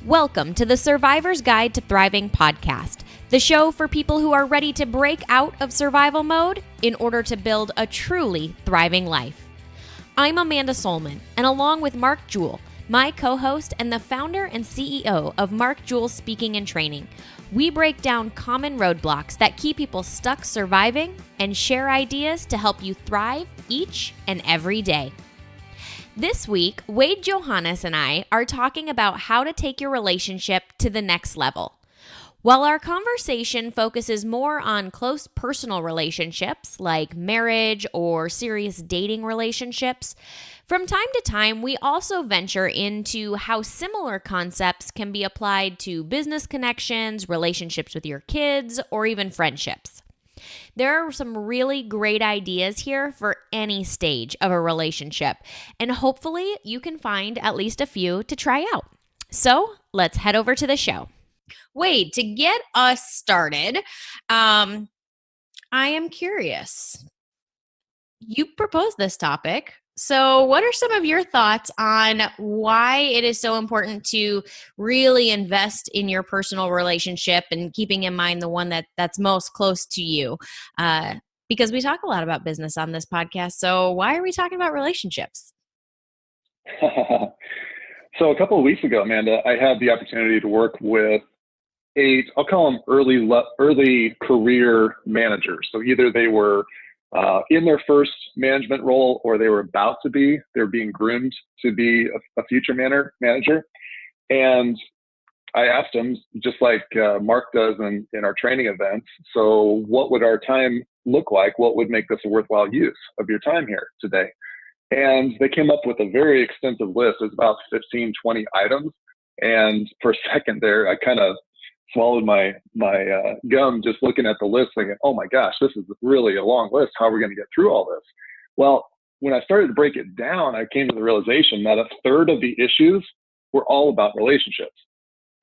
Welcome to the Survivor's Guide to Thriving podcast, the show for people who are ready to break out of survival mode in order to build a truly thriving life. I'm Amanda Solman, and along with Mark Jewell, my co-host and the founder and CEO of Mark Jewell Speaking and Training, we break down common roadblocks that keep people stuck surviving and share ideas to help you thrive each and every day. This week, Wade Johannes and I are talking about how to take your relationship to the next level. While our conversation focuses more on close personal relationships like marriage or serious dating relationships, from time to time we also venture into how similar concepts can be applied to business connections, relationships with your kids, or even friendships. There are some really great ideas here for any stage of a relationship, and hopefully you can find at least a few to try out. So let's head over to the show. Wade, to get us started, I am curious. You proposed this topic. So what are some of your thoughts on why it is so important to really invest in your personal relationship and keeping in mind the one that's most close to you? Because we talk a lot about business on this podcast. So why are we talking about relationships? So a couple of weeks ago, Amanda, I had the opportunity to work with I'll call them early career managers. So either they were in their first management role or they were about to be. They're being groomed to be a future manager. And I asked them, just like Mark does in our training events, so what would our time look like? What would make this a worthwhile use of your time here today? And they came up with a very extensive list. It was about 15, 20 items. And for a second there, I kind of swallowed my gum just looking at the list thinking, oh my gosh, this is really a long list. How are we going to get through all this? Well, when I started to break it down, I came to the realization that a third of the issues were all about relationships.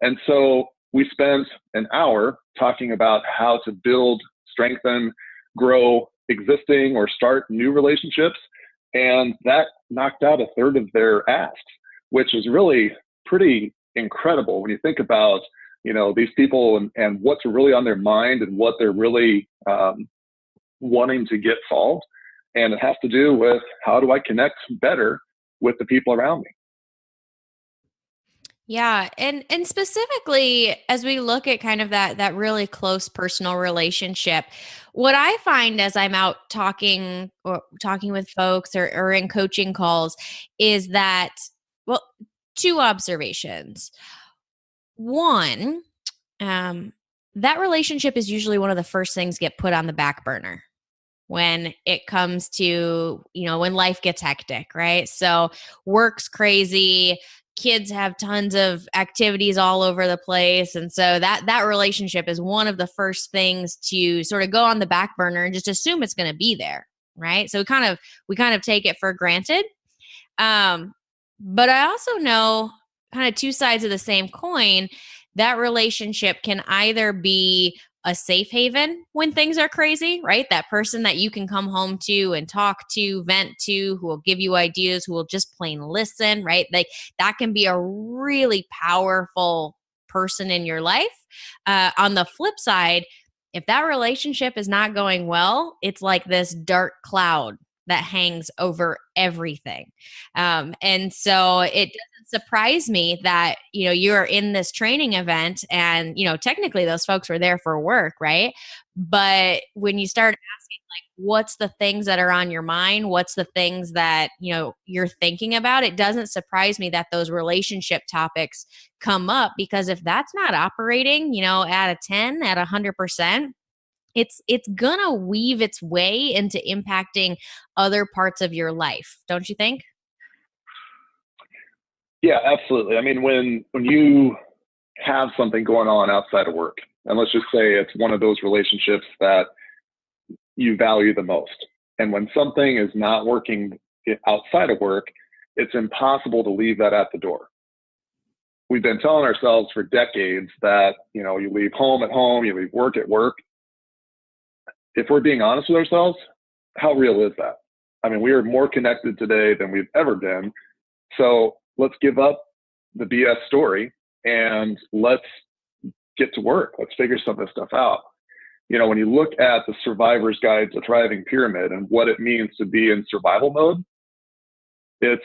And so we spent an hour talking about how to build, strengthen, grow existing or start new relationships. And that knocked out a third of their asks, which is really pretty incredible when you think about these people and what's really on their mind and what they're really wanting to get solved. And it has to do with how do I connect better with the people around me? Yeah. And specifically, as we look at kind of that really close personal relationship, what I find as I'm out talking with folks or in coaching calls is that, well, two observations. One, that relationship is usually one of the first things get put on the back burner when it comes to, when life gets hectic, right? So work's crazy, kids have tons of activities all over the place. And so that relationship is one of the first things to sort of go on the back burner and just assume it's going to be there, right? So we kind of take it for granted. But I also know kind of two sides of the same coin. That relationship can either be a safe haven when things are crazy, right? That person that you can come home to and talk to, vent to, who will give you ideas, who will just plain listen, right? Like that can be a really powerful person in your life. On the flip side, if that relationship is not going well, it's like this dark cloud that hangs over everything. And so it doesn't surprise me that, you're in this training event and, technically those folks were there for work, right? But when you start asking like, what's the things that are on your mind? What's the things that, you're thinking about? It doesn't surprise me that those relationship topics come up, because if that's not operating, at a 10, at 100%, it's gonna weave its way into impacting other parts of your life, don't you think? Yeah, absolutely. I mean, when you have something going on outside of work, and let's just say it's one of those relationships that you value the most, and when something is not working outside of work, it's impossible to leave that at the door. We've been telling ourselves for decades that, you leave home at home, you leave work at work. If we're being honest with ourselves, how real is that? I mean, we are more connected today than we've ever been. So let's give up the BS story and let's get to work. Let's figure some of this stuff out. When you look at the Survivor's Guide to Thriving Pyramid and what it means to be in survival mode, it's,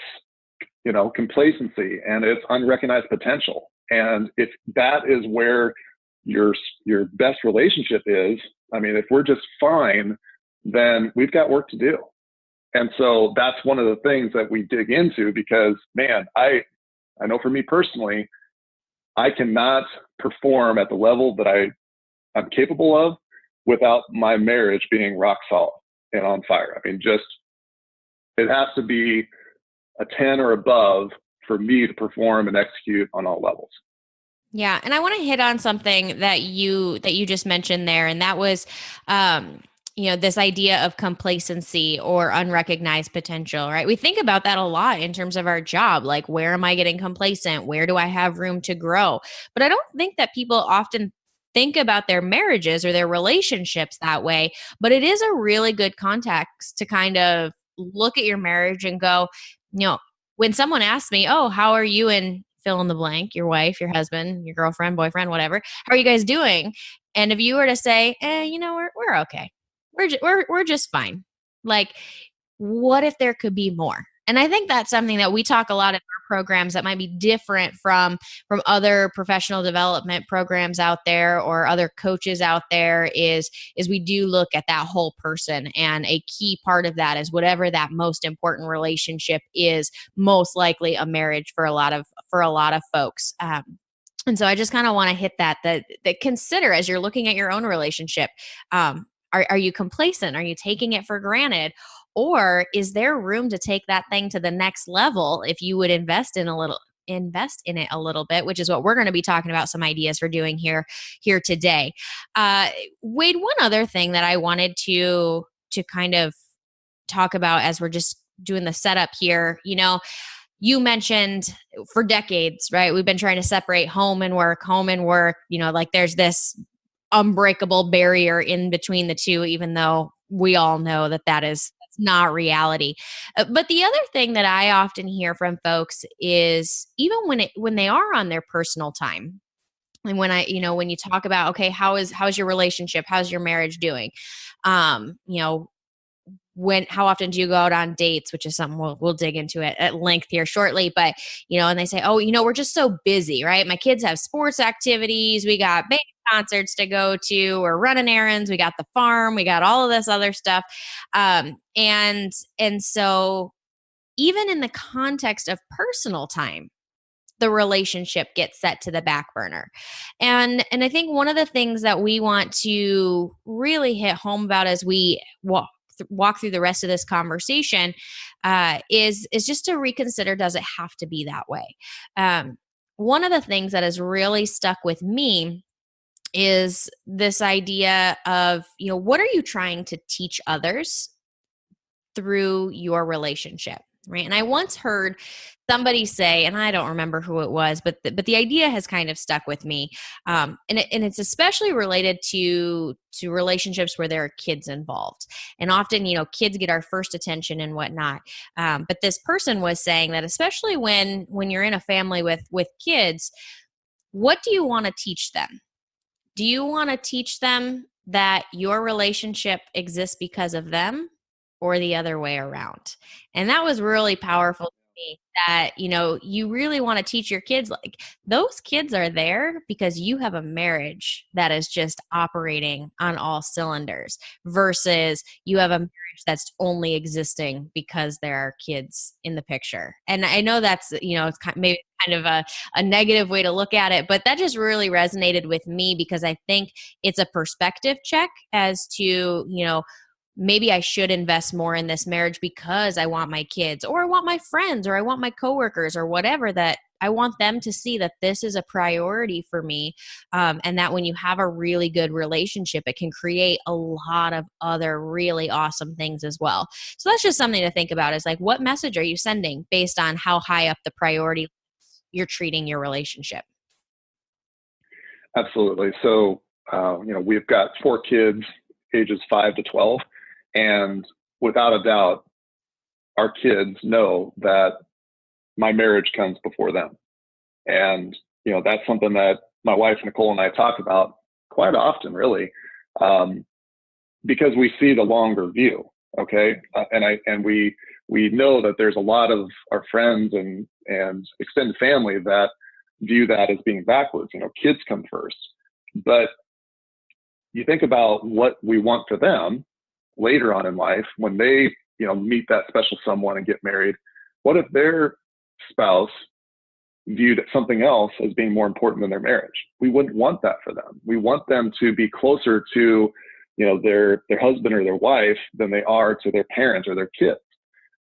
complacency and it's unrecognized potential. And if that is where your best relationship is, if we're just fine, then we've got work to do. And so that's one of the things that we dig into, because, man, I know for me personally, I cannot perform at the level that I'm capable of without my marriage being rock solid and on fire. It has to be a 10 or above for me to perform and execute on all levels. Yeah, and I want to hit on something that you just mentioned there, and that was this idea of complacency or unrecognized potential, right? We think about that a lot in terms of our job, like, where am I getting complacent? Where do I have room to grow? But I don't think that people often think about their marriages or their relationships that way. But it is a really good context to kind of look at your marriage and go, when someone asks me, oh, how are you in fill in the blank, your wife, your husband, your girlfriend, boyfriend, whatever, how are you guys doing? And if you were to say, we're okay. We're just fine. Like, what if there could be more? And I think that's something that we talk a lot in our programs that might be different from other professional development programs out there or other coaches out there is we do look at that whole person. And a key part of that is whatever that most important relationship is, most likely a marriage for a lot of folks. And so I just kind of want to hit that consider as you're looking at your own relationship. Are you complacent? Are you taking it for granted? Or is there room to take that thing to the next level if you would invest in it a little bit, which is what we're going to be talking about, some ideas for doing here today. Wade, one other thing that I wanted to kind of talk about as we're just doing the setup here, you mentioned for decades, right? We've been trying to separate home and work, like there's this unbreakable barrier in between the two, even though we all know that's not reality. But the other thing that I often hear from folks is even when they are on their personal time, and when you talk about, okay, how's your relationship? How's your marriage doing? How often do you go out on dates, which is something we'll dig into it at length here shortly. But, and they say, oh, we're just so busy, right? My kids have sports activities. We got band concerts to go to. We're running errands. We got the farm. We got all of this other stuff. And so even in the context of personal time, the relationship gets set to the back burner. And I think one of the things that we want to really hit home about as we walk through the rest of this conversation is just to reconsider, does it have to be that way? One of the things that has really stuck with me is this idea of, what are you trying to teach others through your relationship? Right. And I once heard somebody say, and I don't remember who it was, but the idea has kind of stuck with me. And it's especially related to relationships where there are kids involved. And often, kids get our first attention and whatnot. But this person was saying that especially when you're in a family with kids, what do you want to teach them? Do you want to teach them that your relationship exists because of them, or the other way around? And that was really powerful to me, that, you really want to teach your kids, like, those kids are there because you have a marriage that is just operating on all cylinders, versus you have a marriage that's only existing because there are kids in the picture. And I know that's, it's maybe kind of a negative way to look at it, but that just really resonated with me, because I think it's a perspective check as to, maybe I should invest more in this marriage because I want my kids, or I want my friends, or I want my coworkers, or whatever, that I want them to see that this is a priority for me. And that when you have a really good relationship, it can create a lot of other really awesome things as well. So that's just something to think about, is like, what message are you sending based on how high up the priority you're treating your relationship? Absolutely. So, we've got 4 kids, ages 5 to 12. And without a doubt, our kids know that my marriage comes before them. And that's something that my wife Nicole and I talk about quite often, really, because we see the longer view. Okay, and we know that there's a lot of our friends and extended family that view that as being backwards. Kids come first, but you think about what we want for them later on in life when they meet that special someone and get married. What if their spouse viewed something else as being more important than their marriage? We wouldn't want that for them. We want them to be closer to their husband or their wife than they are to their parents or their kids.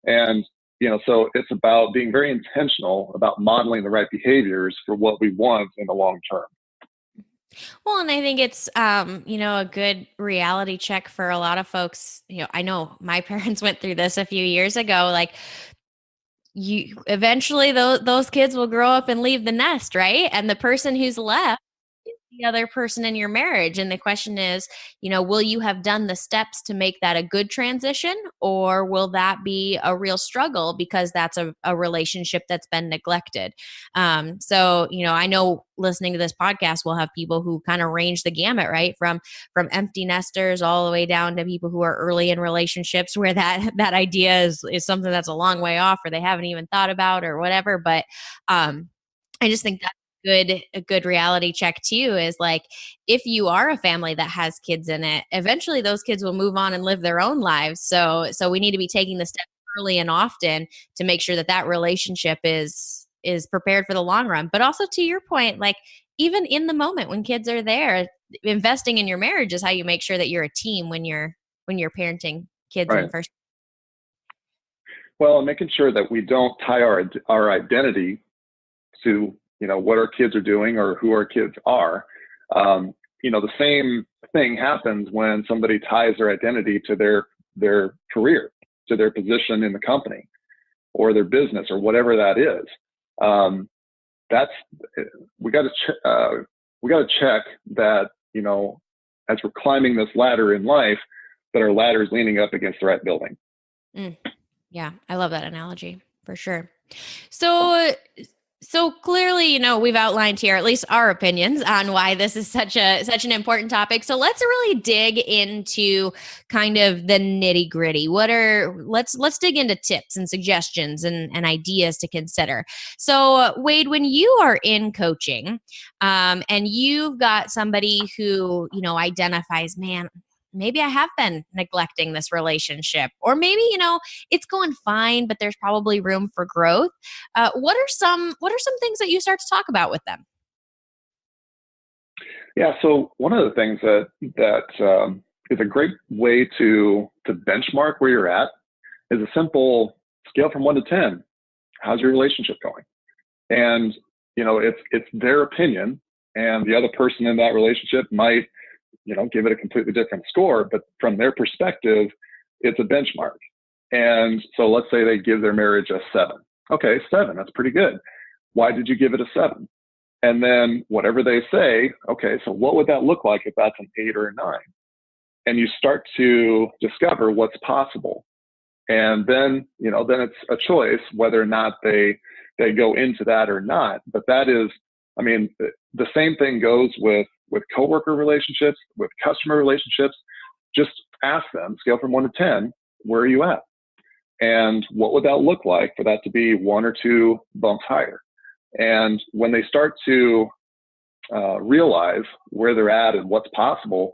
And so it's about being very intentional about modeling the right behaviors for what we want in the long term. Well, and I think it's, a good reality check for a lot of folks. I know my parents went through this a few years ago. Like, you eventually those kids will grow up and leave the nest, right? And the person who's left is the other person in your marriage. And the question is, will you have done the steps to make that a good transition, or will that be a real struggle because that's a relationship that's been neglected? So, I know listening to this podcast, we'll have people who kind of range the gamut, right? From empty nesters all the way down to people who are early in relationships where that idea is something that's a long way off, or they haven't even thought about, or whatever. But I just think that's a good reality check too, is like, if you are a family that has kids in it, eventually those kids will move on and live their own lives. So we need to be taking the steps early and often to make sure that relationship is prepared for the long run. But also, to your point, like, even in the moment when kids are there, investing in your marriage is how you make sure that you're a team when you're parenting kids in the first. Well, making sure that we don't tie our identity to what our kids are doing or who our kids are. The same thing happens when somebody ties their identity to their career, to their position in the company or their business or whatever that is. We got to check that as we're climbing this ladder in life, that our ladder is leaning up against the right building. Yeah, I love that analogy for sure. So clearly, we've outlined here at least our opinions on why this is such an important topic. So let's really dig into kind of the nitty gritty. Let's dig into tips and suggestions and ideas to consider. So Wade, when you are in coaching, and you've got somebody who, identifies, man, maybe I have been neglecting this relationship, or maybe, it's going fine, but there's probably room for growth. What are some things that you start to talk about with them? Yeah. So one of the things that is a great way to benchmark where you're at is a simple scale from 1 to 10. How's your relationship going? And, it's their opinion, and the other person in that relationship might give it a completely different score, but from their perspective, it's a benchmark. And so let's say they give their marriage a 7. Okay, 7, that's pretty good. Why did you give it a 7? And then whatever they say, okay, so what would that look like if that's an 8 or a 9? And you start to discover what's possible. And then, then it's a choice whether or not they go into that or not. But that is, the same thing goes with coworker relationships, with customer relationships. Just ask them, scale from 1 to 10, where are you at? And what would that look like for that to be 1 or 2 bumps higher? And when they start to realize where they're at and what's possible,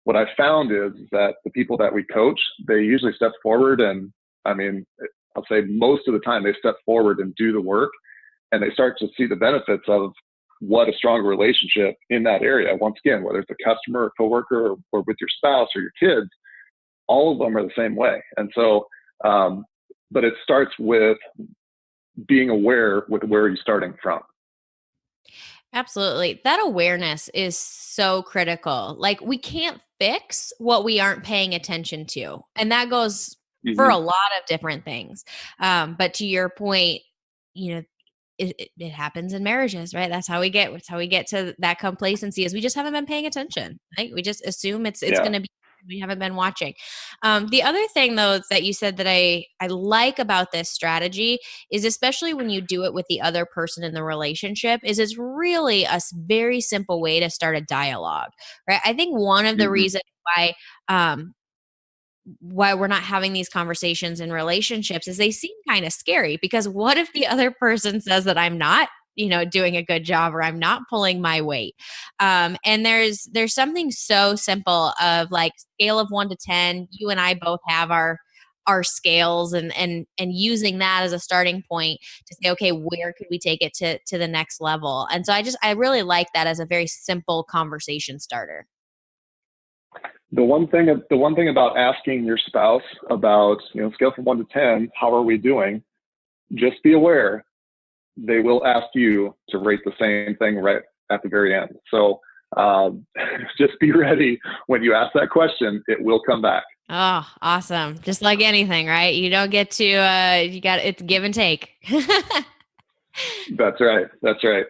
what I found is that the people that we coach, they usually step forward, and I'll say most of the time they step forward and do the work, and they start to see the benefits of what a stronger relationship in that area. Once again, whether it's a customer or coworker or with your spouse or your kids, all of them are the same way. And so, but it starts with being aware with where you're starting from. Absolutely. That awareness is so critical. Like, we can't fix what we aren't paying attention to. And that goes for a lot of different things. But to your point, it happens in marriages, right? That's how we get to that complacency, is we just haven't been paying attention, right? We just assume it's going to be We haven't been watching. The other thing, though, that you said that I like about this strategy is, especially when you do it with the other person in the relationship, is it's really a very simple way to start a dialogue, right? I think one of the Hmm. reasons um, why we're not having these conversations in relationships is they seem kind of scary, because what if the other person says that I'm not, doing a good job, or I'm not pulling my weight? And there's something so simple of like scale of 1 to 10. You and I both have our scales, and using that as a starting point to say, okay, where could we take it to the next level? And so I really like that as a very simple conversation starter. The one thing about asking your spouse about, scale from 1 to 10, how are we doing? Just be aware they will ask you to rate the same thing right at the very end. So just be ready when you ask that question. It will come back. Oh, awesome. Just like anything, right? You don't get to, it's give and take. That's right. That's right.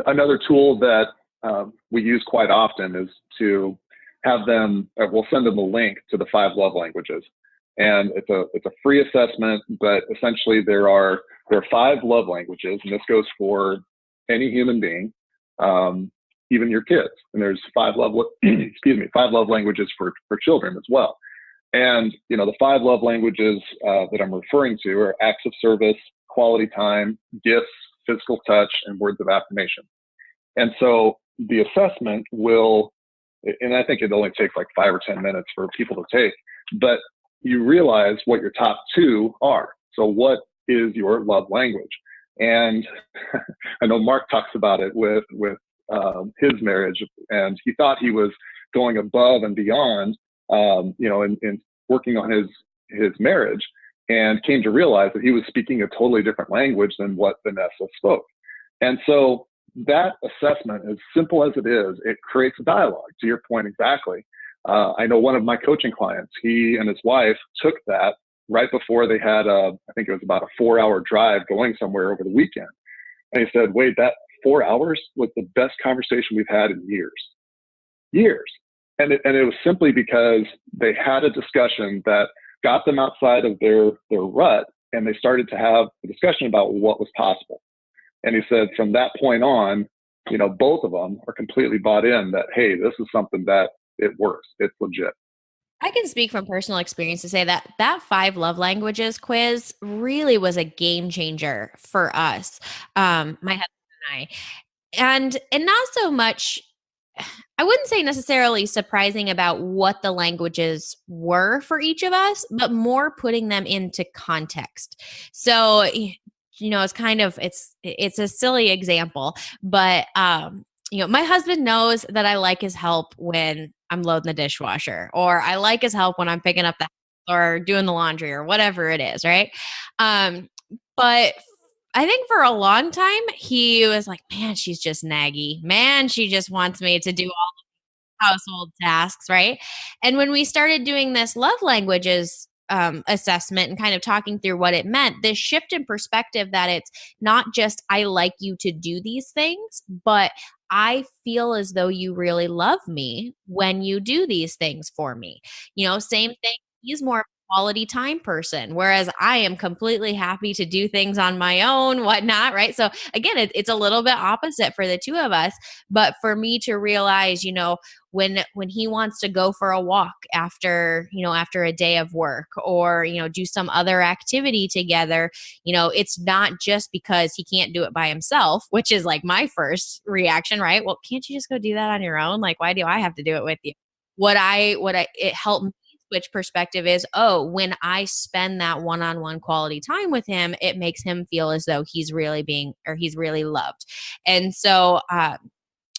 Another tool that we use quite often is to have them. We'll send them a link to the 5 love languages, and it's a free assessment. But essentially, there are 5 love languages, and this goes for any human being, even your kids. And there's excuse me, 5 love languages for children as well. And the 5 love languages that I'm referring to are acts of service, quality time, gifts, physical touch, and words of affirmation. And so the assessment will, and I think it only takes like 5 or 10 minutes for people to take, but you realize what your top two are. So what is your love language? And I know Mark talks about it with his marriage, and he thought he was going above and beyond, in working on his marriage, and came to realize that he was speaking a totally different language than what Vanessa spoke. And so that assessment, as simple as it is, it creates a dialogue. To your point, exactly. I know one of my coaching clients, he and his wife took that right before they had I think it was about a 4-hour drive going somewhere over the weekend. And he said, Wade, that 4 hours was the best conversation we've had in years. Years. And it was simply because they had a discussion that got them outside of their rut, and they started to have a discussion about what was possible. And he said from that point on, both of them are completely bought in that, hey, this is something that it works. It's legit. I can speak from personal experience to say that that 5 love languages quiz really was a game changer for us, my husband and I. And not so much, I wouldn't say necessarily surprising about what the languages were for each of us, but more putting them into context. So, it's kind of it's a silly example, but my husband knows that I like his help when I'm loading the dishwasher, or I like his help when I'm picking up the or doing the laundry, or whatever it is, right? But I think for a long time he was like, "Man, she's just naggy. Man, she just wants me to do all household tasks," right? And when we started doing this love languages assessment and kind of talking through what it meant, this shift in perspective that it's not just I like you to do these things, but I feel as though you really love me when you do these things for me. Same thing. He's more of a quality time person, whereas I am completely happy to do things on my own, whatnot, right? So again, it's a little bit opposite for the two of us. But for me to realize, when he wants to go for a walk after a day of work, or do some other activity together, it's not just because he can't do it by himself, which is like my first reaction, right? Well, can't you just go do that on your own? Like, why do I have to do it with you? It helped me switch perspective is, oh, when I spend that one-on-one quality time with him, it makes him feel as though he's really loved. And so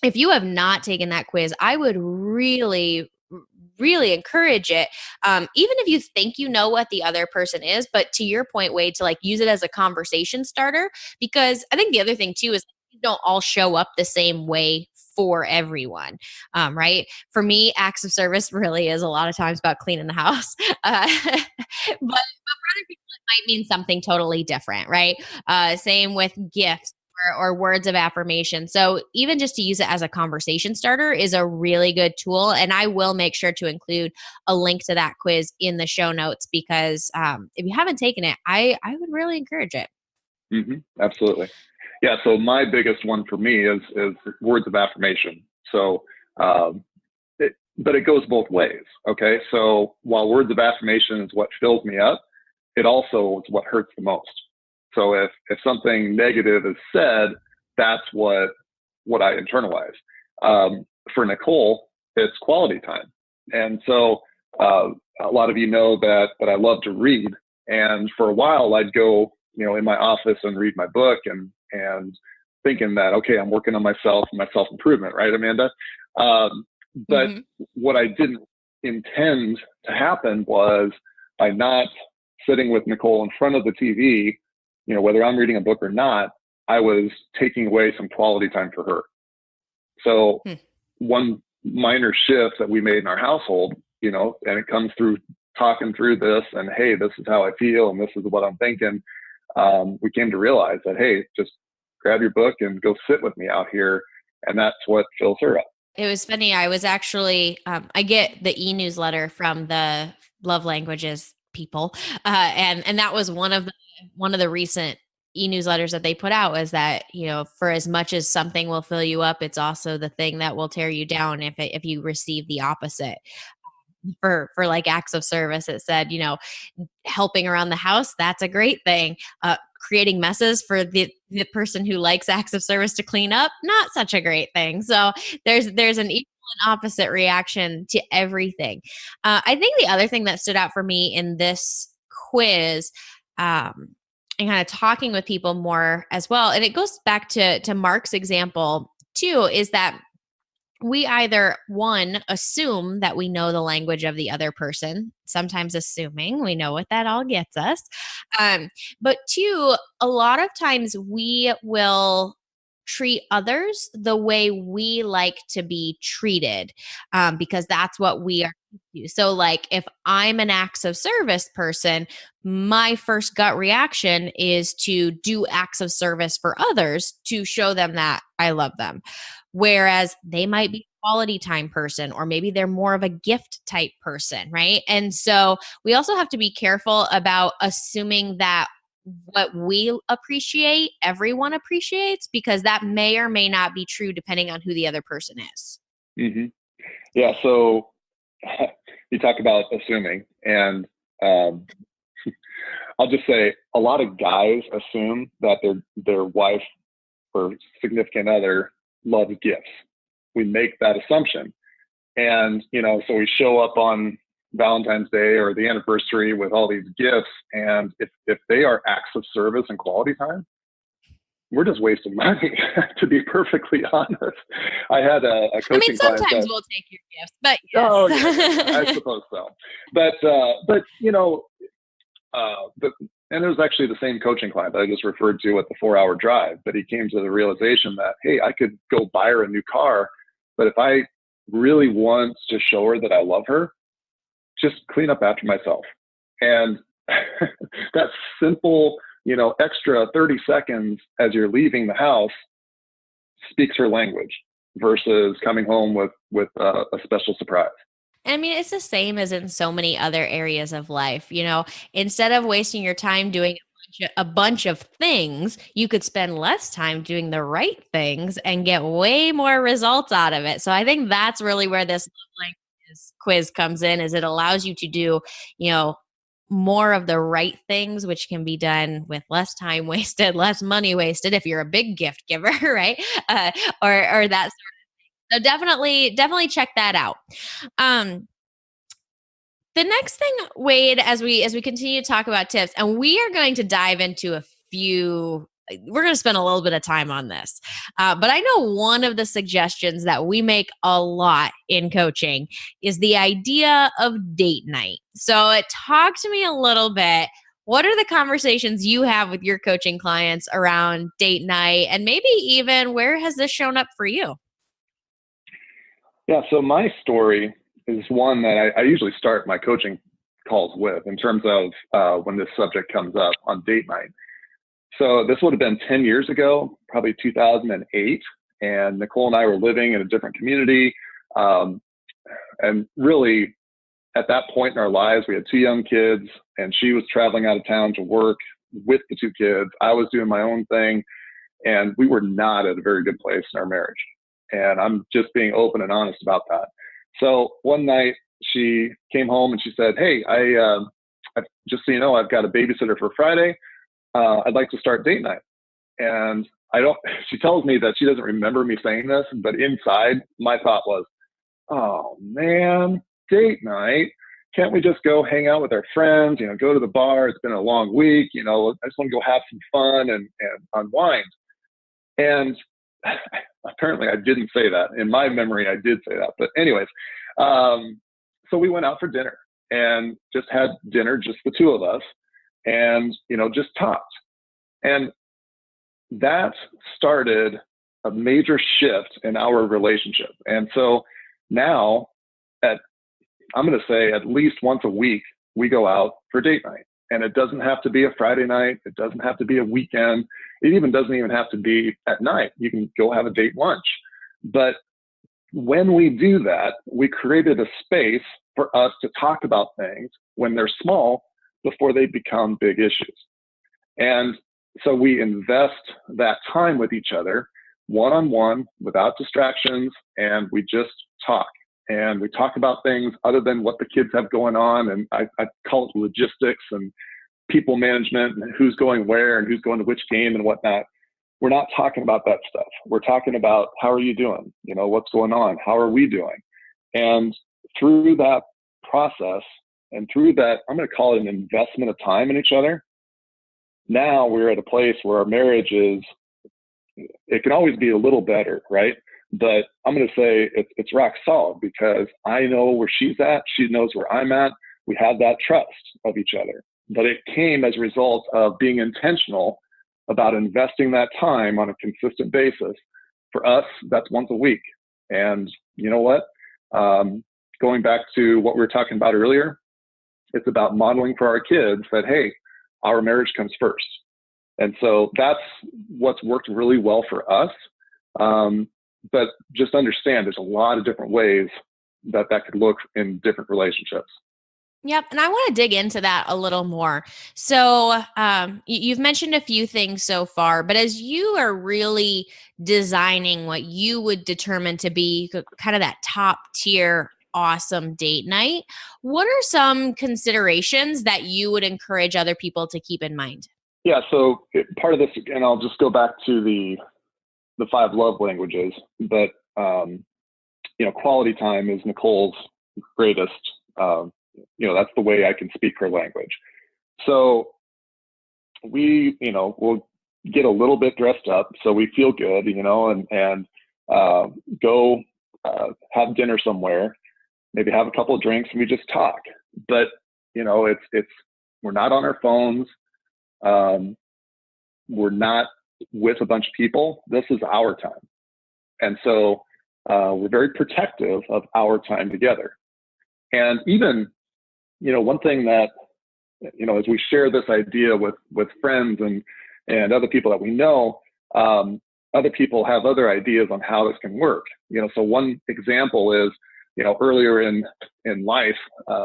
if you have not taken that quiz, I would really, really encourage it. Even if you think you know what the other person is, but to your point, Wade, to like use it as a conversation starter, because I think the other thing too is you don't all show up the same way for everyone, right? For me, acts of service really is a lot of times about cleaning the house, but for other people, it might mean something totally different, right? Same with gifts or words of affirmation. So even just to use it as a conversation starter is a really good tool. And I will make sure to include a link to that quiz in the show notes because if you haven't taken it, I would really encourage it. Absolutely. Yeah. So my biggest one for me is words of affirmation. So, but it goes both ways. Okay. So while words of affirmation is what fills me up, it also is what hurts the most. So if something negative is said, that's what I internalize. For Nicole, it's quality time. And so a lot of you know that I love to read. And for a while, I'd go, in my office and read my book and thinking that, okay, I'm working on myself and my self-improvement, right, Amanda? But what I didn't intend to happen was by not sitting with Nicole in front of the TV, whether I'm reading a book or not, I was taking away some quality time for her. So one minor shift that we made in our household, and it comes through talking through this and, hey, this is how I feel and this is what I'm thinking. We came to realize that, hey, just grab your book and go sit with me out here. And that's what fills her up. It was funny. I was actually, I get the e-newsletter from the Love Languages people. And that was one of the recent e-newsletters that they put out was that, for as much as something will fill you up, it's also the thing that will tear you down if you receive the opposite. For like acts of service, it said, helping around the house, that's a great thing. Creating messes for the person who likes acts of service to clean up, not such a great thing. So there's an equal and opposite reaction to everything. I think the other thing that stood out for me in this quiz, and kind of talking with people more as well, and it goes back to Mark's example too, is that we either, one, assume that we know the language of the other person, sometimes assuming we know what that all gets us. But two, a lot of times we will treat others the way we like to be treated, because that's what we are used to. So like if I'm an acts of service person, my first gut reaction is to do acts of service for others to show them that I love them. Whereas they might be a quality time person, or maybe they're more of a gift type person, right? And so we also have to be careful about assuming that what we appreciate, everyone appreciates, because that may or may not be true depending on who the other person is. Yeah. So you talk about assuming, and I'll just say a lot of guys assume that their wife or significant other loves gifts. We make that assumption. And, so we show up on Valentine's Day or the anniversary with all these gifts. And if they are acts of service and quality time, we're just wasting money, to be perfectly honest. I had a coaching client. Sometimes we'll take your gifts, but yes. Oh, yeah, I suppose so. But and it was actually the same coaching client that I just referred to at the 4-hour drive, but he came to the realization that, hey, I could go buy her a new car, but if I really want to show her that I love her, just clean up after myself. And that simple, extra 30 seconds as you're leaving the house speaks her language versus coming home with a special surprise. I mean, it's the same as in so many other areas of life. Instead of wasting your time doing a bunch of things, you could spend less time doing the right things and get way more results out of it. So I think that's really where this quiz comes in, is it allows you to do, more of the right things, which can be done with less time wasted, less money wasted if you're a big gift giver, right? Or that sort of. So definitely check that out. The next thing, Wade, as we continue to talk about tips, and we are going to dive into a few, we're going to spend a little bit of time on this. But I know one of the suggestions that we make a lot in coaching is the idea of date night. So talk to me a little bit. What are the conversations you have with your coaching clients around date night? And maybe even where has this shown up for you? Yeah, so my story is one that I usually start my coaching calls with in terms of when this subject comes up on date night. So this would have been 10 years ago, probably 2008. And Nicole and I were living in a different community. Um, and really, at that point in our lives, we had two young kids, and she was traveling out of town to work with the two kids. I was doing my own thing, and we were not at a very good place in our marriage. And I'm just being open and honest about that. So one night she came home and she said, "Hey, just so you know, I've got a babysitter for Friday. I'd like to start date night." And I don't, she tells me that she doesn't remember me saying this, but inside my thought was, oh man, date night. Can't we just go hang out with our friends, go to the bar? It's been a long week. I just want to go have some fun and unwind. And apparently I didn't say that. In my memory, I did say that. But anyways, so we went out for dinner and just had dinner, just the two of us, and, just talked. And that started a major shift in our relationship. And so now I'm going to say at least once a week, we go out for date night. And it doesn't have to be a Friday night. It doesn't have to be a weekend. It even doesn't even have to be at night. You can go have a date lunch. But when we do that, we created a space for us to talk about things when they're small before they become big issues. And so we invest that time with each other, one-on-one, without distractions, and we just talk. And we talk about things other than what the kids have going on. And I call it logistics and people management and who's going where and who's going to which game and whatnot. We're not talking about that stuff. We're talking about, how are you doing? What's going on? How are we doing? And through that process and through that, I'm going to call it an investment of time in each other. Now we're at a place where our marriage it can always be a little better, right? But I'm going to say it's rock solid because I know where she's at. She knows where I'm at. We have that trust of each other. But it came as a result of being intentional about investing that time on a consistent basis. For us, that's once a week. And you know what? Going back to what we were talking about earlier, it's about modeling for our kids that, hey, our marriage comes first. And so that's what's worked really well for us. But just understand there's a lot of different ways that could look in different relationships. Yep. And I want to dig into that a little more. So you've mentioned a few things so far, but as you are really designing what you would determine to be kind of that top tier awesome date night, what are some considerations that you would encourage other people to keep in mind? Yeah. So part of this, and I'll just go back to the 5 love languages, but quality time is Nicole's greatest. That's the way I can speak her language. So we, we'll get a little bit dressed up so we feel good, and go have dinner somewhere, maybe have a couple of drinks, and we just talk. But we're not on our phones. We're not with a bunch of people. This is our time. And so we're very protective of our time together. And even, one thing that, as we share this idea with friends and other people that we know, other people have other ideas on how this can work. So one example is, earlier in life,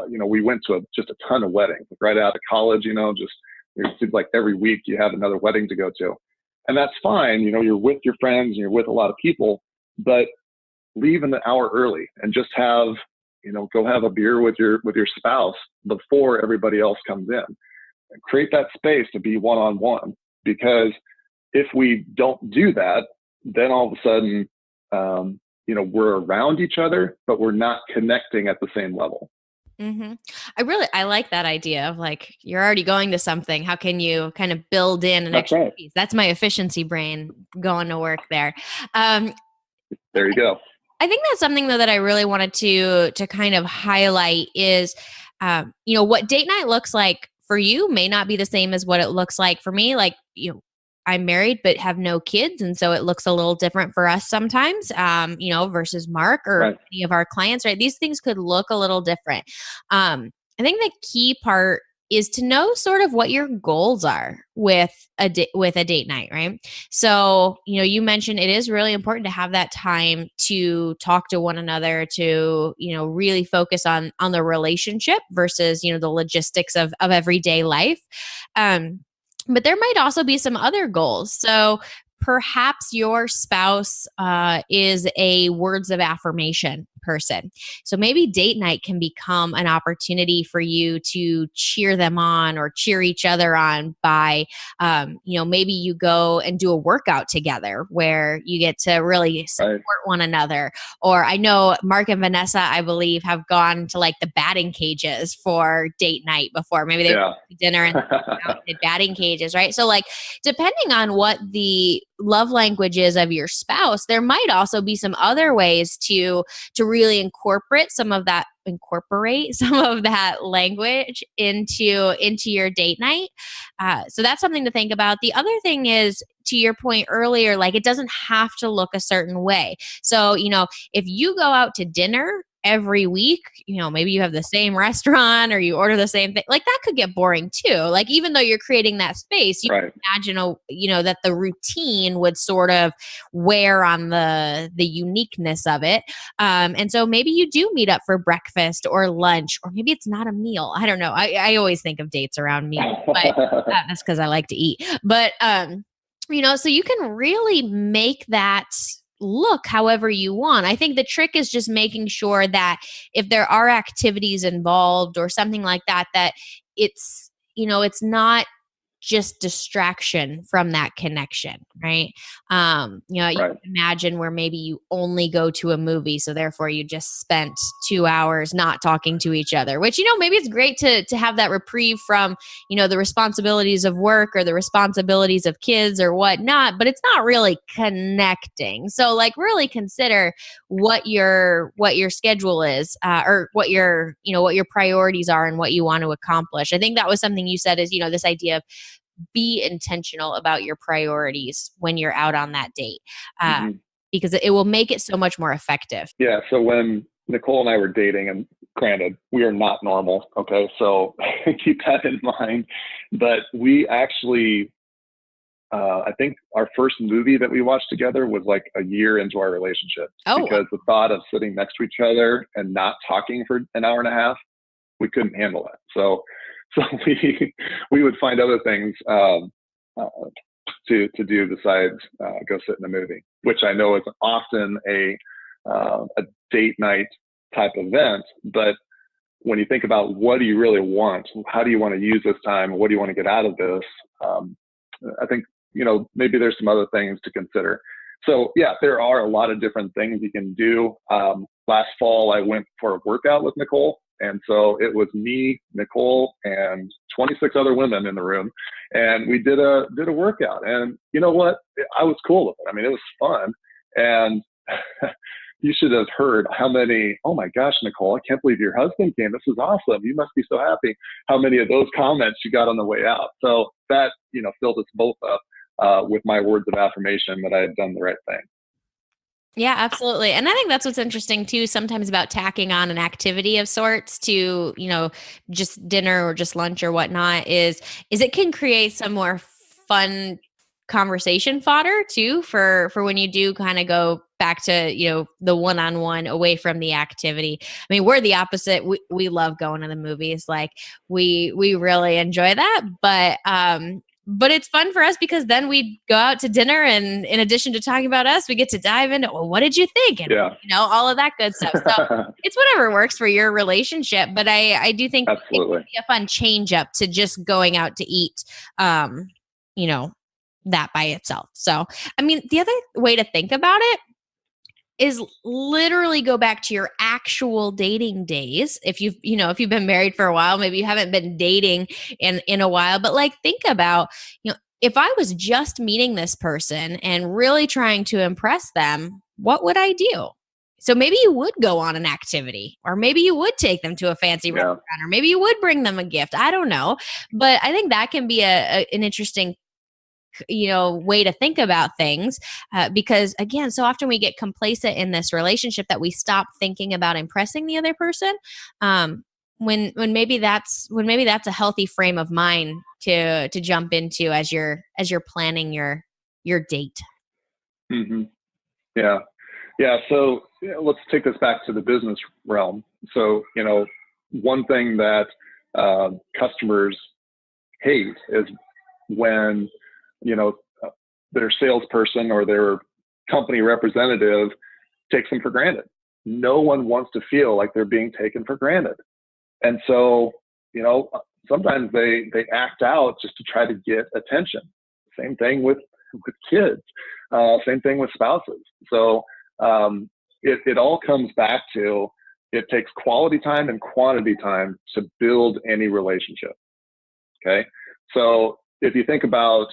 we went to just a ton of weddings right out of college, it seems like every week you have another wedding to go to. And that's fine. You're with your friends and you're with a lot of people, but leave an hour early and just have, go have a beer with your spouse before everybody else comes in, and create that space to be one-on-one. Because if we don't do that, then all of a sudden, we're around each other, but we're not connecting at the same level. Mm-hmm. I like that idea of like, you're already going to something. How can you kind of build in an extra piece? That's my efficiency brain going to work there. There you go. I think that's something though that I really wanted to kind of highlight is, what date night looks like for you may not be the same as what it looks like for me. Like, I'm married but have no kids, and so it looks a little different for us sometimes, versus Mark or any of our clients, right? These things could look a little different. I think the key part is to know sort of what your goals are with with a date night, right? So, you mentioned it is really important to have that time to talk to one another, to, really focus on the relationship versus, the logistics of everyday life. But there might also be some other goals. So perhaps your spouse is a words of affirmation person. So maybe date night can become an opportunity for you to cheer them on or cheer each other on by, maybe you go and do a workout together where you get to really support one another. Or I know Mark and Vanessa, I believe, have gone to like the batting cages for date night before. Maybe they went to dinner and did batting cages, right? So like, depending on what the love languages of your spouse, there might also be some other ways to really incorporate some of that language into your date night. So that's something to think about. The other thing is, to your point earlier, like it doesn't have to look a certain way. So, if you go out to dinner every week, maybe you have the same restaurant or you order the same thing, like that could get boring too. Like, even though you're creating that space, you can imagine, that the routine would sort of wear on the uniqueness of it. And so maybe you do meet up for breakfast or lunch, or maybe it's not a meal. I don't know. I always think of dates around meals, but that's because I like to eat. But, so you can really make that look however you want. I think the trick is just making sure that if there are activities involved or something like that, that it's, it's not just distraction from that connection, right? You can imagine where maybe you only go to a movie, so therefore you just spent 2 hours not talking to each other, which, maybe it's great to have that reprieve from, the responsibilities of work or the responsibilities of kids or whatnot, but it's not really connecting. So like, really consider what your schedule is, or what your priorities are and what you want to accomplish. I think that was something you said is, this idea of be intentional about your priorities when you're out on that date, because it will make it so much more effective. Yeah. So when Nicole and I were dating, and granted, we are not normal. Okay. So keep that in mind. But we actually, I think our first movie that we watched together was like a year into our relationship, because the thought of sitting next to each other and not talking for an hour and a half, we couldn't handle that. So we would find other things to do besides go sit in a movie, which I know is often a date night type event. But when you think about what do you really want, how do you want to use this time, what do you want to get out of this, I think maybe there's some other things to consider. So yeah, there are a lot of different things you can do. Last fall, I went for a workout with Nicole. And so it was me, Nicole, and 26 other women in the room. And we did a workout. And you know what? I was cool with it. I mean, it was fun. And you should have heard how many, oh my gosh, Nicole, I can't believe your husband came. This is awesome. You must be so happy. How many of those comments you got on the way out. So that, filled us both up with my words of affirmation that I had done the right thing. Yeah, absolutely. And I think that's what's interesting too, sometimes about tacking on an activity of sorts to, just dinner or just lunch or whatnot is it can create some more fun conversation fodder too, for when you do kind of go back to, the one-on-one away from the activity. I mean, we're the opposite. We love going to the movies. Like we really enjoy that. But it's fun for us because then we go out to dinner, and in addition to talking about us, we get to dive into, well, what did you think? And, all of that good stuff. So it's whatever works for your relationship. But I do think Absolutely. It would be a fun change up to just going out to eat, that by itself. So, I mean, the other way to think about it is literally go back to your actual dating days. If you've been married for a while, maybe you haven't been dating in a while, but like think about, if I was just meeting this person and really trying to impress them, what would I do? So maybe you would go on an activity, or maybe you would take them to a fancy restaurant, or maybe you would bring them a gift. I don't know. But I think that can be an interesting way to think about things, because again, so often we get complacent in this relationship that we stop thinking about impressing the other person. when maybe that's a healthy frame of mind to jump into as you're planning your date. Mm-hmm. Yeah. Yeah. So let's take this back to the business realm. So, one thing that customers hate is when, you know, their salesperson or their company representative takes them for granted. No one wants to feel like they're being taken for granted. And so, sometimes they act out just to try to get attention. Same thing with kids, same thing with spouses. So it all comes back to, it takes quality time and quantity time to build any relationship. Okay. So if you think about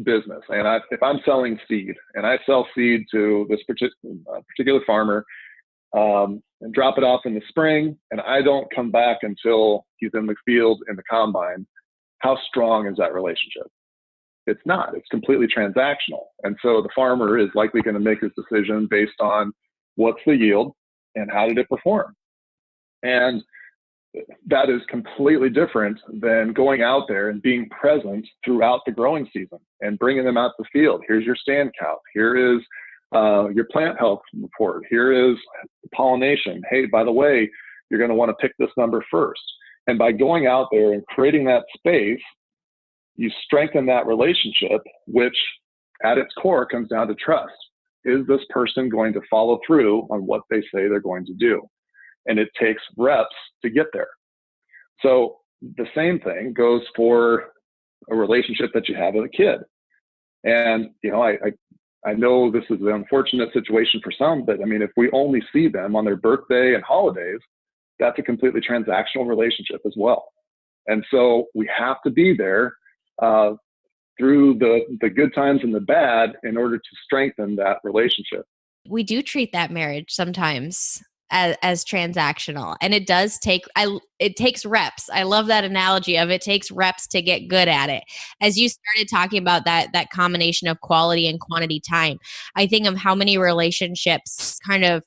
business, and if I'm selling seed and I sell seed to this particular farmer, and drop it off in the spring, and I don't come back until he's in the field in the combine, how strong is that relationship? It's not. It's completely transactional. And so the farmer is likely going to make his decision based on what's the yield and how did it perform. And that is completely different than going out there and being present throughout the growing season and bringing them out to the field. Here's your stand count. Here is your plant health report. Here is pollination. Hey, by the way, you're going to want to pick this number first. And by going out there and creating that space, you strengthen that relationship, which at its core comes down to trust. Is this person going to follow through on what they say they're going to do? And it takes reps to get there. So the same thing goes for a relationship that you have with a kid. And, I know this is an unfortunate situation for some, but I mean, if we only see them on their birthday and holidays, that's a completely transactional relationship as well. And so we have to be there through the good times and the bad in order to strengthen that relationship. We do treat that marriage sometimes as transactional, and it does take it takes reps. I love that analogy of it takes reps to get good at it. As you started talking about that combination of quality and quantity time, I think of how many relationships kind of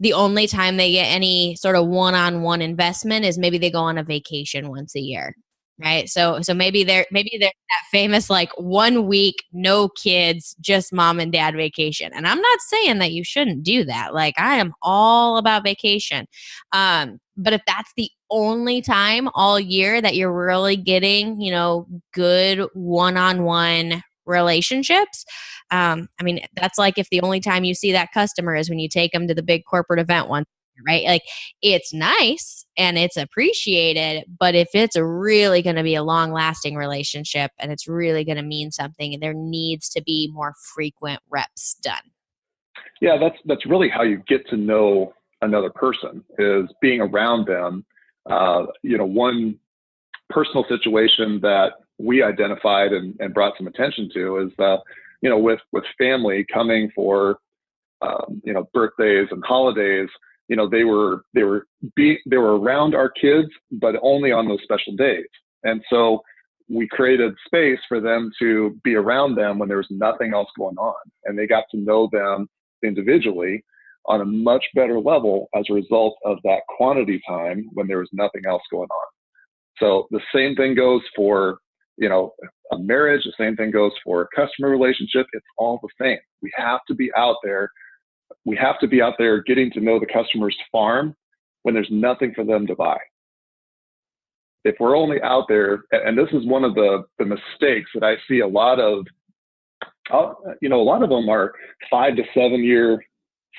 the only time they get any sort of one-on-one investment is maybe they go on a vacation once a year. Right. So maybe they're that famous, like 1 week, no kids, just mom and dad vacation. And I'm not saying that you shouldn't do that. Like, I am all about vacation. But if that's the only time all year that you're really getting, good one-on-one relationships, that's like if the only time you see that customer is when you take them to the big corporate event once. Right? Like, it's nice and it's appreciated, but if it's really going to be a long lasting relationship and it's really going to mean something, there needs to be more frequent reps done. Yeah, that's really how you get to know another person, is being around them. One personal situation that we identified and brought some attention to is that, with family coming for, birthdays and holidays, they were around our kids, but only on those special days. And so we created space for them to be around them when there was nothing else going on. And they got to know them individually on a much better level as a result of that quantity time when there was nothing else going on. So the same thing goes for, a marriage. The same thing goes for a customer relationship. It's all the same. We have to be out there. We have to be out there getting to know the customer's farm when there's nothing for them to buy. If we're only out there, and this is one of the mistakes that I see a lot of them are 5 to 7 year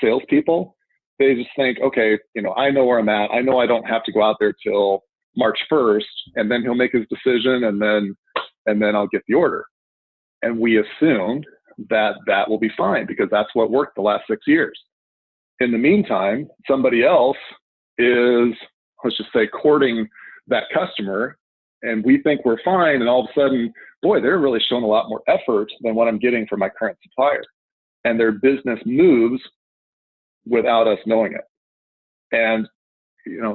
salespeople. They just think, okay, I know where I'm at. I know I don't have to go out there till March 1st, and then he'll make his decision, and then I'll get the order. And we assumed that will be fine because that's what worked the last 6 years. In the meantime, somebody else is, let's just say, courting that customer, and we think we're fine, and all of a sudden, boy, they're really showing a lot more effort than what I'm getting from my current supplier. And their business moves without us knowing it. And,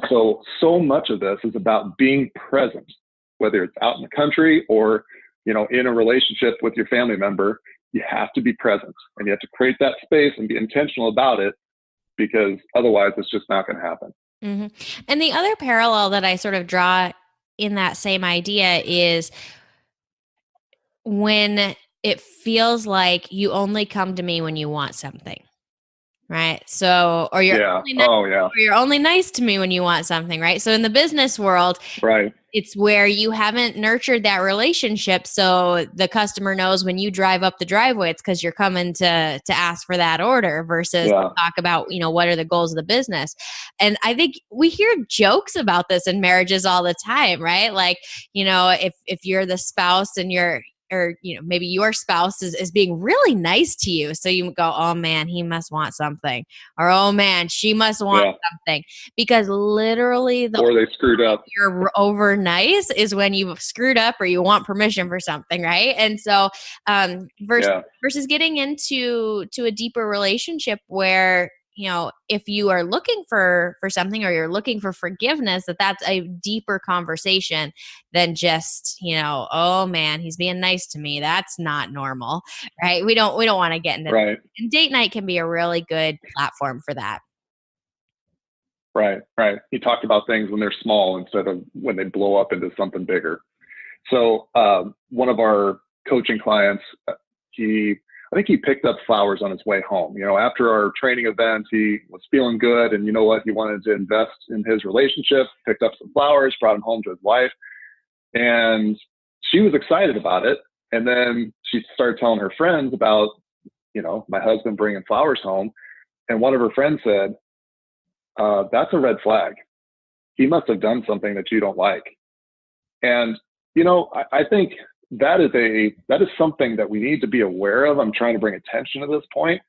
so much of this is about being present, whether it's out in the country or, in a relationship with your family member. You have to be present, and you have to create that space and be intentional about it, because otherwise it's just not going to happen. Hmm. And the other parallel that I sort of draw in that same idea is when it feels like you only come to me when you want something. Right. So, Yeah. Oh, yeah. or you're only nice to me when you want something. Right. So in the business world, Right. it's where you haven't nurtured that relationship. So the customer knows when you drive up the driveway, it's because you're coming to ask for that order versus Yeah. talk about, what are the goals of the business. And I think we hear jokes about this in marriages all the time, right? Like, if you're the spouse and maybe your spouse is being really nice to you. So you go, oh man, he must want something. Or, oh man, she must want something. Because literally or they screwed up. You're over nice is when you've screwed up or you want permission for something, right? And so versus getting into a deeper relationship where if you are looking for something or you're looking for forgiveness, that's a deeper conversation than just oh man, he's being nice to me, that's not normal, right? We don't want to get into right. that. And date night can be a really good platform for that. Right. You talked about things when they're small instead of when they blow up into something bigger. So one of our coaching clients, I think he picked up flowers on his way home. After our training event, he was feeling good, and you know what? He wanted to invest in his relationship. Picked up some flowers, brought them home to his wife, and she was excited about it. And then she started telling her friends about, my husband bringing flowers home, and one of her friends said, that's a red flag. He must have done something that you don't like. And, I think that is something that we need to be aware of. I'm trying to bring attention to this point.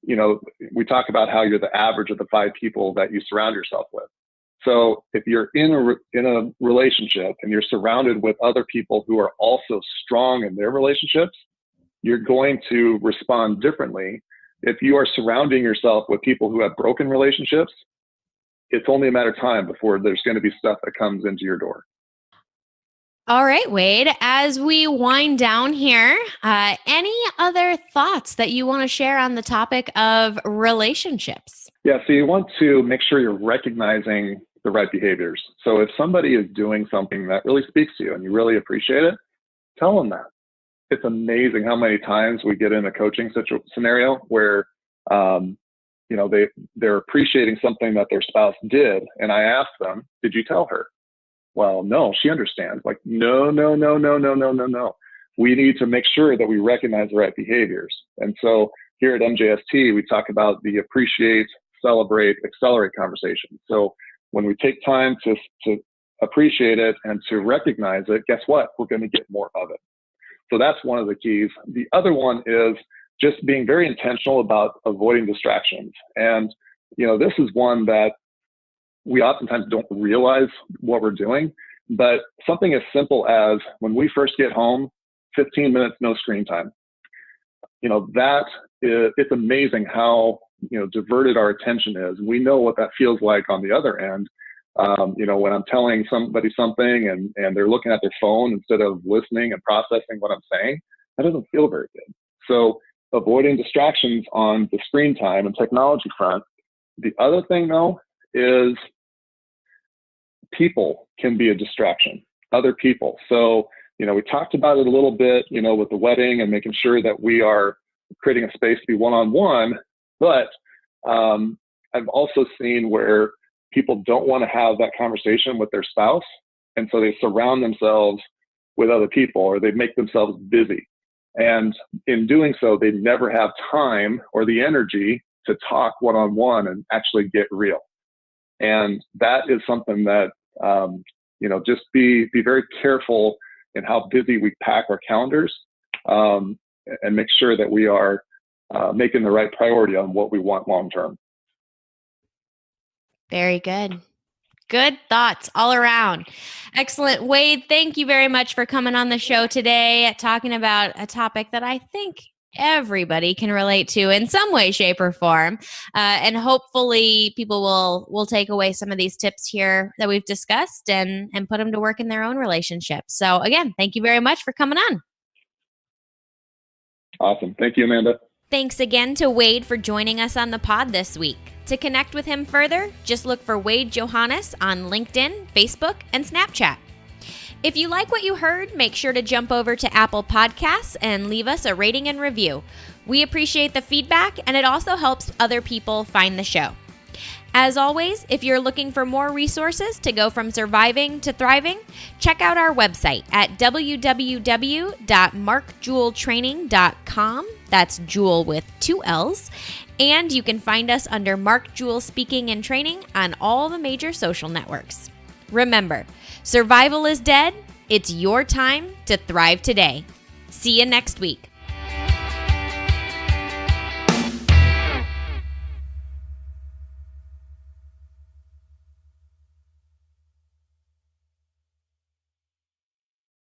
We talk about how you're the average of the 5 people that you surround yourself with. So if you're in a relationship and you're surrounded with other people who are also strong in their relationships, you're going to respond differently. If you are surrounding yourself with people who have broken relationships, it's only a matter of time before there's going to be stuff that comes into your door. All right, Wade, as we wind down here, any other thoughts that you want to share on the topic of relationships? Yeah, so you want to make sure you're recognizing the right behaviors. So if somebody is doing something that really speaks to you and you really appreciate it, tell them that. It's amazing how many times we get in a coaching scenario where they're appreciating something that their spouse did. And I ask them, did you tell her? Well, no, she understands. Like, no. We need to make sure that we recognize the right behaviors. And so here at MJST, we talk about the appreciate, celebrate, accelerate conversation. So when we take time to appreciate it and to recognize it, guess what? We're going to get more of it. So that's one of the keys. The other one is just being very intentional about avoiding distractions. And, this is one that we oftentimes don't realize what we're doing, but something as simple as when we first get home, 15 minutes, no screen time. It's amazing how, diverted our attention is. We know what that feels like on the other end. When I'm telling somebody something and they're looking at their phone instead of listening and processing what I'm saying, that doesn't feel very good. So avoiding distractions on the screen time and technology front. The other thing though is people can be a distraction, other people. So, we talked about it a little bit, with the wedding and making sure that we are creating a space to be one-on-one, but I've also seen where people don't want to have that conversation with their spouse. And so they surround themselves with other people or they make themselves busy. And in doing so, they never have time or the energy to talk one-on-one and actually get real. And that is something that, just be very careful in how busy we pack our calendars and make sure that we are making the right priority on what we want long-term. Very good. Good thoughts all around. Excellent. Wade, thank you very much for coming on the show today, talking about a topic that I think everybody can relate to in some way, shape, or form. And hopefully people will take away some of these tips here that we've discussed and put them to work in their own relationships. So again, thank you very much for coming on. Awesome. Thank you, Amanda. Thanks again to Wade for joining us on the pod this week. To connect with him further, just look for Wade Johannes on LinkedIn, Facebook, and Snapchat. If you like what you heard, make sure to jump over to Apple Podcasts and leave us a rating and review. We appreciate the feedback, and it also helps other people find the show. As always, if you're looking for more resources to go from surviving to thriving, check out our website at www.markjeweltraining.com. That's Jewel with 2 L's. And you can find us under Mark Jewel Speaking and Training on all the major social networks. Remember, survival is dead. It's your time to thrive today. See you next week.